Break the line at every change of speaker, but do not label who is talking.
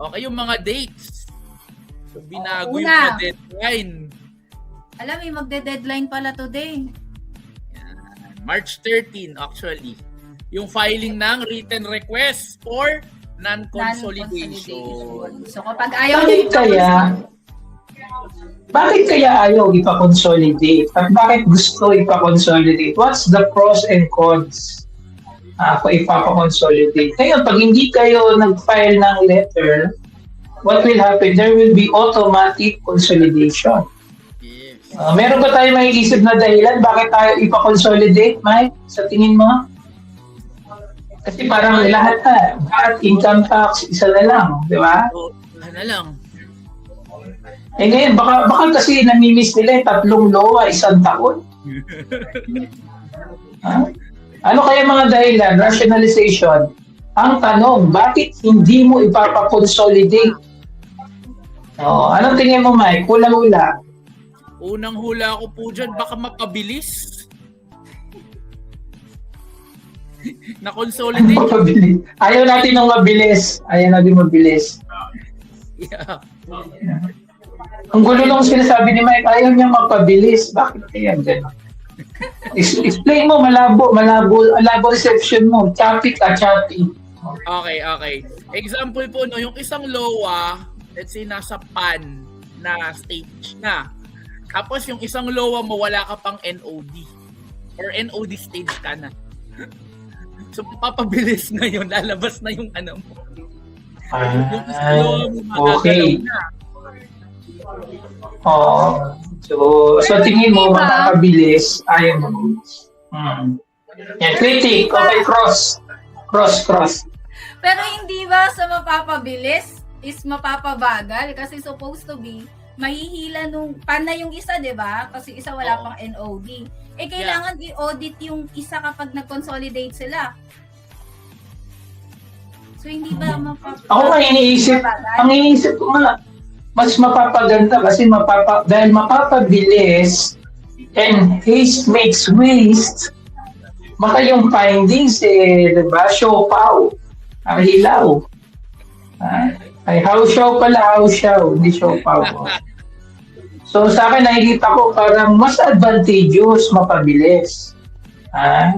Okay, yung mga dates. So, binago yung
Una.
mga deadline.
Alam, may magde-deadline pala today.
March 13 actually. Yung filing ng written request for non-consolidation.
So kapag ayaw nyo
Bakit kaya ayaw ipa-consolidate? At bakit gusto ipa-consolidate? What's the pros and cons kung ipapa-consolidate? Ngayon, pag hindi kayo nag-file ng letter, what will happen? There will be automatic consolidation.
Yes.
Meron ba tayo maiisip na dahilan bakit tayo ipa-consolidate, Mike? Sa tingin mo? Kasi parang lahat income tax, isa na lang, di ba?
So, na lang.
Eh ngayon, baka kasi namimiss nila yung 3 LOA, 1 taon. Ano kaya mga dahilan? Rationalization. Ang tanong, bakit hindi mo ipapa-consolidate? Anong tingin mo, Mike? Kulang-ula.
Unang hula ko po dyan, baka mapabilis. Na-consolidate.
Ayaw natin ng mabilis.
Yeah.
Ang gulo nung sinasabi ni Mike, ayaw niya magpabilis. Bakit kaya gano'n? Explain mo, malabo reception mo. Choppy ka, choppy.
Okay. Example po, no, yung isang LOA, let's say nasa PAN na stage na. Tapos yung isang LOA mo, wala ka pang NOD. Or NOD stage ka na. So, papabilis na yun. Lalabas na yung ano mo. Yung isang LOA mo, magagalaw na.
So tingin mo, makakabilis, ayaw mo. Yan, critic. Okay, cross.
Pero hindi ba sa mapapabilis is mapapabagal? Kasi supposed to be, mahihila nung pan na yung isa, di ba? Kasi isa wala pang NOD. Eh, kailangan i-audit yung isa kapag nag-consolidate sila. So, hindi ba mapapabagal?
Ako nga iniisip ko nga, mas mapapaganda kasi dahil mapapabilis and haste makes waste, baka yung findings diba, show pow, hilaw. Ay, how show, hindi show pow. So sa akin nakikita ko parang mas advantageous mapabilis.